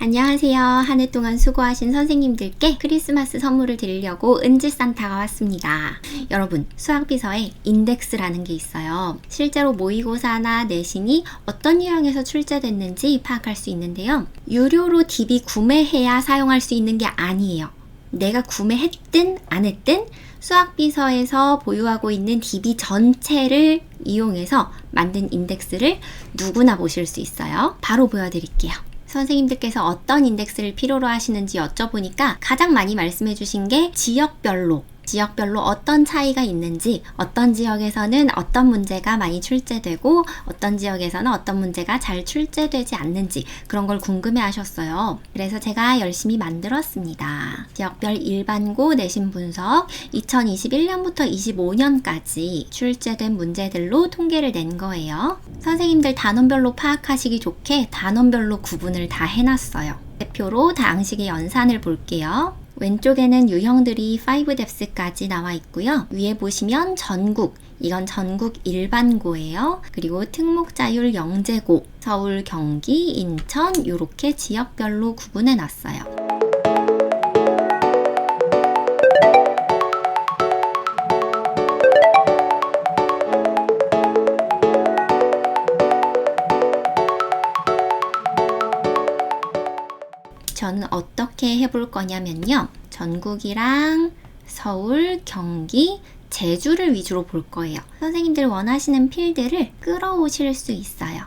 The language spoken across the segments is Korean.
안녕하세요. 한 해 동안 수고하신 선생님들께 크리스마스 선물을 드리려고 은지 산타가 왔습니다. 여러분, 수학비서에 인덱스라는 게 있어요. 실제로 모의고사나 내신이 어떤 유형에서 출제됐는지 파악할 수 있는데요. 유료로 DB 구매해야 사용할 수 있는 게 아니에요. 내가 구매했든 안 했든 수학비서에서 보유하고 있는 DB 전체를 이용해서 만든 인덱스를 누구나 보실 수 있어요. 바로 보여드릴게요. 선생님들께서 어떤 인덱스를 필요로 하시는지 여쭤보니까 가장 많이 말씀해 주신 게 지역별로 어떤 차이가 있는지, 어떤 지역에서는 어떤 문제가 많이 출제되고 어떤 지역에서는 어떤 문제가 잘 출제되지 않는지 그런 걸 궁금해 하셨어요. 그래서 제가 열심히 만들었습니다. 지역별 일반고 내신 분석 2021년부터 25년까지 출제된 문제들로 통계를 낸 거예요. 선생님들 단원별로 파악하시기 좋게 단원별로 구분을 다 해놨어요. 대표로 다항식의 연산을 볼게요. 왼쪽에는 유형들이 5deps까지 나와 있고요. 위에 보시면 전국, 이건 전국 일반고예요. 그리고 특목자율 영재고, 서울, 경기, 인천 이렇게 지역별로 구분해 놨어요. 저는 어떻게 해볼 거냐면요. 전국이랑 서울, 경기, 제주를 위주로 볼 거예요. 선생님들 원하시는 필드를 끌어오실 수 있어요.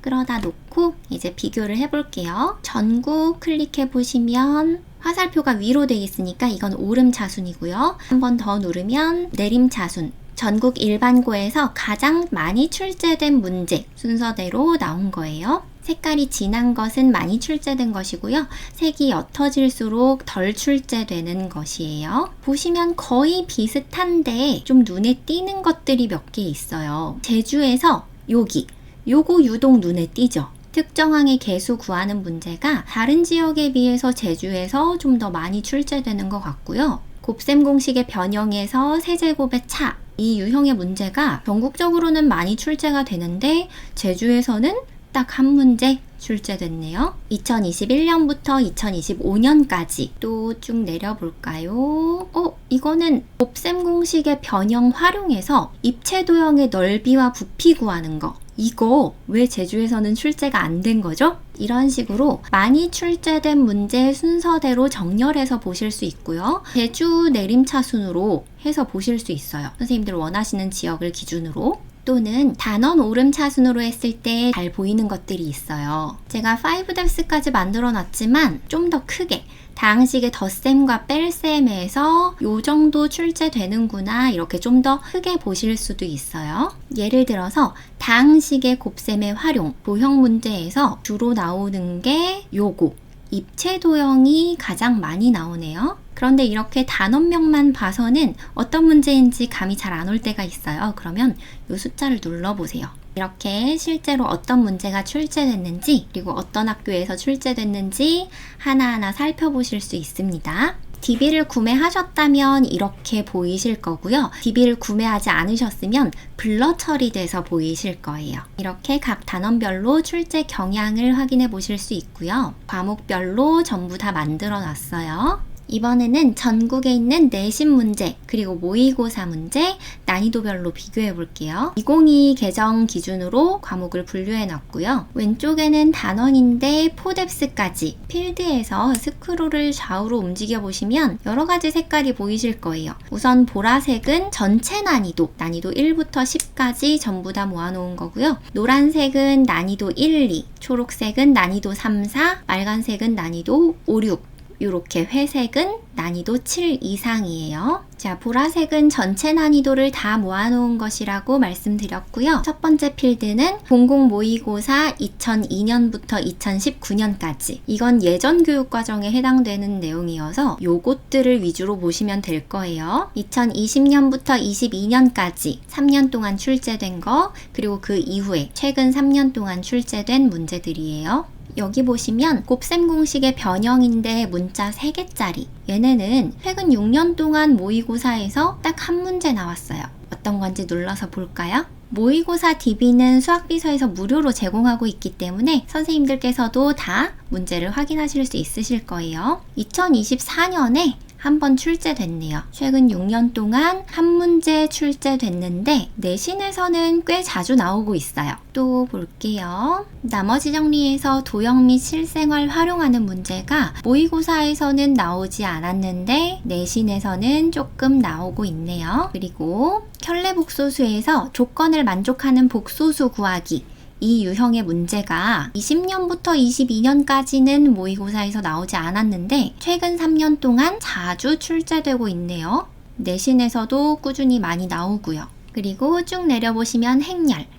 끌어다 놓고 이제 비교를 해볼게요. 전국 클릭해 보시면 화살표가 위로 되어 있으니까 이건 오름차순이고요. 한 번 더 누르면 내림차순. 전국 일반고에서 가장 많이 출제된 문제 순서대로 나온 거예요. 색깔이 진한 것은 많이 출제된 것이고요. 색이 옅어질수록 덜 출제되는 것이에요. 보시면 거의 비슷한데 좀 눈에 띄는 것들이 몇 개 있어요. 제주에서 요거 유독 눈에 띄죠. 특정항의 개수 구하는 문제가 다른 지역에 비해서 제주에서 좀 더 많이 출제되는 것 같고요. 곱셈 공식의 변형에서 세제곱의 차, 이 유형의 문제가 전국적으로는 많이 출제가 되는데 제주에서는 딱 한 문제 출제됐네요. 2021년부터 2025년까지 또 쭉 내려볼까요? 이거는 곱셈 공식의 변형 활용해서 입체 도형의 넓이와 부피 구하는 거. 이거 왜 제주에서는 출제가 안 된 거죠? 이런 식으로 많이 출제된 문제 순서대로 정렬해서 보실 수 있고요. 제주 내림차순으로 해서 보실 수 있어요. 선생님들 원하시는 지역을 기준으로. 또는 단원 오름차순으로 했을 때 잘 보이는 것들이 있어요. 제가 5deps까지 만들어 놨지만 좀 더 크게 다항식의 덧셈과 뺄셈에서 요 정도 출제되는구나 이렇게 좀 더 크게 보실 수도 있어요. 예를 들어서 다항식의 곱셈의 활용, 도형 문제에서 주로 나오는 게 요거 입체 도형이 가장 많이 나오네요. 그런데 이렇게 단원명만 봐서는 어떤 문제인지 감이 잘 안 올 때가 있어요. 그러면 이 숫자를 눌러보세요. 이렇게 실제로 어떤 문제가 출제됐는지 그리고 어떤 학교에서 출제됐는지 하나하나 살펴보실 수 있습니다. DB를 구매하셨다면 이렇게 보이실 거고요. DB를 구매하지 않으셨으면 블러 처리돼서 보이실 거예요. 이렇게 각 단원별로 출제 경향을 확인해 보실 수 있고요. 과목별로 전부 다 만들어 놨어요. 이번에는 전국에 있는 내신 문제 그리고 모의고사 문제 난이도별로 비교해 볼게요. 2022 개정 기준으로 과목을 분류해 놨고요. 왼쪽에는 단원인데 4deps까지 필드에서 스크롤을 좌우로 움직여 보시면 여러 가지 색깔이 보이실 거예요. 우선 보라색은 전체 난이도 1부터 10까지 전부 다 모아놓은 거고요. 노란색은 난이도 1, 2, 초록색은 난이도 3, 4, 빨간색은 난이도 5, 6 이렇게 회색은 난이도 7 이상이에요. 자, 보라색은 전체 난이도를 다 모아놓은 것이라고 말씀드렸고요. 첫 번째 필드는 공공 모의고사 2002년부터 2019년까지. 이건 예전 교육과정에 해당되는 내용이어서 요것들을 위주로 보시면 될 거예요. 2020년부터 22년까지 3년 동안 출제된 거, 그리고 그 이후에 최근 3년 동안 출제된 문제들이에요. 여기 보시면 곱셈 공식의 변형인데 문자 3개짜리. 얘네는 최근 6년 동안 모의고사에서 딱 한 문제 나왔어요. 어떤 건지 눌러서 볼까요? 모의고사 DB는 수학비서에서 무료로 제공하고 있기 때문에 선생님들께서도 다 문제를 확인하실 수 있으실 거예요. 2024년에 한 번 출제됐네요. 최근 6년 동안 한 문제 출제됐는데 내신에서는 꽤 자주 나오고 있어요. 또 볼게요. 나머지 정리에서 도형 및 실생활 활용하는 문제가 모의고사에서는 나오지 않았는데 내신에서는 조금 나오고 있네요. 그리고 켤레 복소수에서 조건을 만족하는 복소수 구하기. 이 유형의 문제가 20년부터 22년까지는 모의고사에서 나오지 않았는데 최근 3년 동안 자주 출제되고 있네요. 내신에서도 꾸준히 많이 나오고요. 그리고 쭉 내려보시면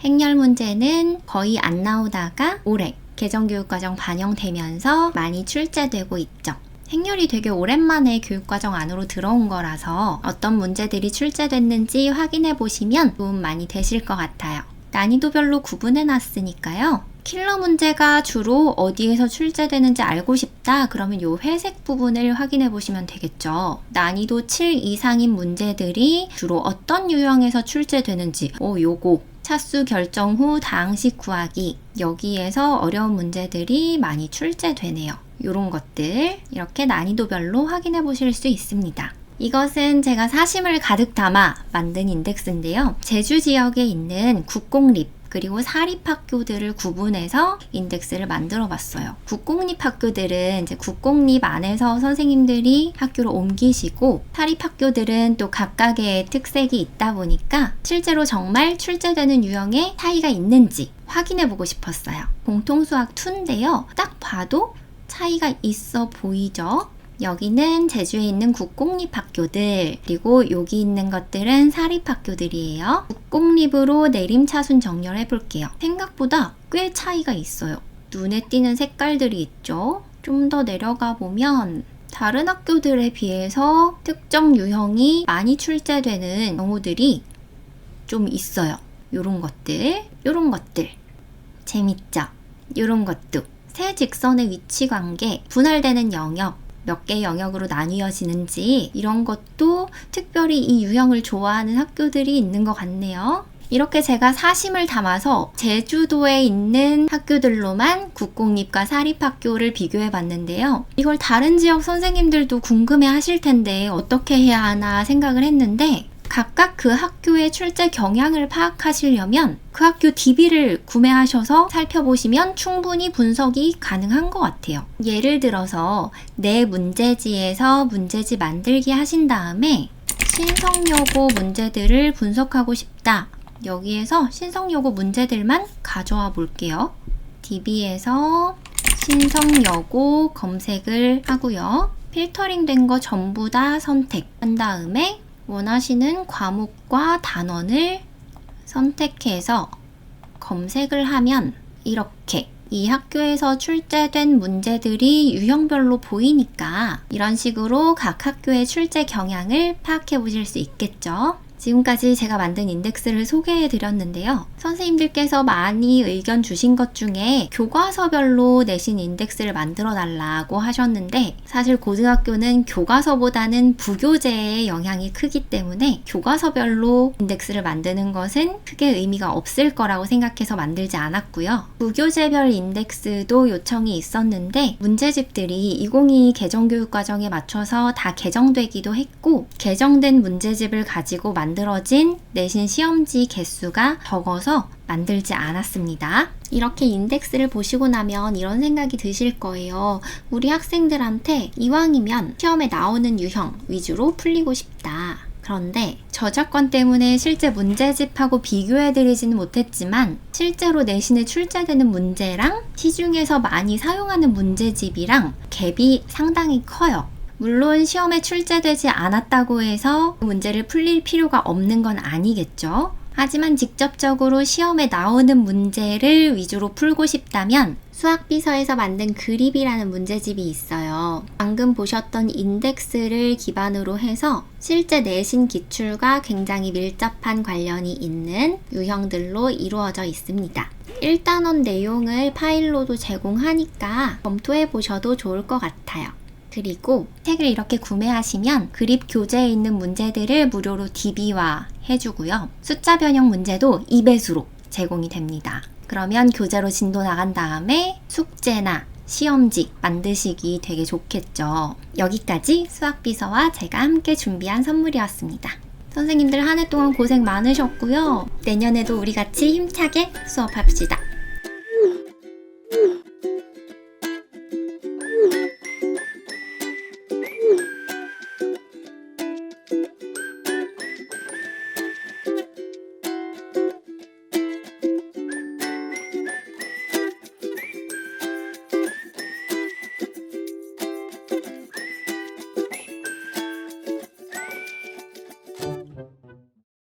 행렬 문제는 거의 안 나오다가 올해 개정교육과정 반영되면서 많이 출제되고 있죠. 행렬이 되게 오랜만에 교육과정 안으로 들어온 거라서 어떤 문제들이 출제됐는지 확인해 보시면 도움 많이 되실 것 같아요. 난이도별로 구분해 놨으니까요. 킬러 문제가 주로 어디에서 출제되는지 알고 싶다 그러면 이 회색 부분을 확인해 보시면 되겠죠. 난이도 7 이상인 문제들이 주로 어떤 유형에서 출제되는지 요거 차수 결정 후 다항식 구하기 여기에서 어려운 문제들이 많이 출제되네요. 이런 것들 이렇게 난이도별로 확인해 보실 수 있습니다. 이것은 제가 사심을 가득 담아 만든 인덱스인데요. 제주 지역에 있는 국공립 그리고 사립학교들을 구분해서 인덱스를 만들어 봤어요. 국공립학교들은 이제 국공립 안에서 선생님들이 학교를 옮기시고 사립학교들은 또 각각의 특색이 있다 보니까 실제로 정말 출제되는 유형에 차이가 있는지 확인해 보고 싶었어요. 공통수학 2인데요. 딱 봐도 차이가 있어 보이죠? 여기는 제주에 있는 국공립학교들 그리고 여기 있는 것들은 사립학교들이에요. 국공립으로 내림차순 정렬해 볼게요. 생각보다 꽤 차이가 있어요. 눈에 띄는 색깔들이 있죠. 좀 더 내려가 보면 다른 학교들에 비해서 특정 유형이 많이 출제되는 경우들이 좀 있어요. 요런 것들 재밌죠? 요런 것도 세 직선의 위치 관계, 분할되는 영역 몇 개의 영역으로 나뉘어지는지 이런 것도 특별히 이 유형을 좋아하는 학교들이 있는 것 같네요. 이렇게 제가 사심을 담아서 제주도에 있는 학교들로만 국공립과 사립학교를 비교해 봤는데요. 이걸 다른 지역 선생님들도 궁금해 하실 텐데 어떻게 해야 하나 생각을 했는데 각각 그 학교의 출제 경향을 파악하시려면 그 학교 DB를 구매하셔서 살펴보시면 충분히 분석이 가능한 것 같아요. 예를 들어서 내 문제지에서 문제지 만들기 하신 다음에 신성여고 문제들을 분석하고 싶다. 여기에서 신성여고 문제들만 가져와 볼게요. DB에서 신성여고 검색을 하고요. 필터링 된 거 전부 다 선택한 다음에 원하시는 과목과 단원을 선택해서 검색을 하면 이렇게 이 학교에서 출제된 문제들이 유형별로 보이니까 이런 식으로 각 학교의 출제 경향을 파악해 보실 수 있겠죠. 지금까지 제가 만든 인덱스를 소개해 드렸는데요. 선생님들께서 많이 의견 주신 것 중에 교과서별로 내신 인덱스를 만들어 달라고 하셨는데 사실 고등학교는 교과서보다는 부교재의 영향이 크기 때문에 교과서별로 인덱스를 만드는 것은 크게 의미가 없을 거라고 생각해서 만들지 않았고요. 부교재별 인덱스도 요청이 있었는데 문제집들이 2022 개정교육과정에 맞춰서 다 개정되기도 했고 개정된 문제집을 가지고 만들어진 내신 시험지 개수가 적어서 만들지 않았습니다. 이렇게 인덱스를 보시고 나면 이런 생각이 드실 거예요. 우리 학생들한테 이왕이면 시험에 나오는 유형 위주로 풀리고 싶다. 그런데 저작권 때문에 실제 문제집하고 비교해드리지는 못했지만 실제로 내신에 출제되는 문제랑 시중에서 많이 사용하는 문제집이랑 갭이 상당히 커요. 물론 시험에 출제되지 않았다고 해서 문제를 풀릴 필요가 없는 건 아니겠죠. 하지만 직접적으로 시험에 나오는 문제를 위주로 풀고 싶다면 수학비서에서 만든 그립이라는 문제집이 있어요. 방금 보셨던 인덱스를 기반으로 해서 실제 내신 기출과 굉장히 밀접한 관련이 있는 유형들로 이루어져 있습니다. 1단원 내용을 파일로도 제공하니까 검토해 보셔도 좋을 것 같아요. 그리고 책을 이렇게 구매하시면 그립 교재에 있는 문제들을 무료로 DB화 해주고요. 숫자 변형 문제도 2배수로 제공이 됩니다. 그러면 교재로 진도 나간 다음에 숙제나 시험지 만드시기 되게 좋겠죠. 여기까지 수학비서와 제가 함께 준비한 선물이었습니다. 선생님들 한 해 동안 고생 많으셨고요. 내년에도 우리 같이 힘차게 수업합시다.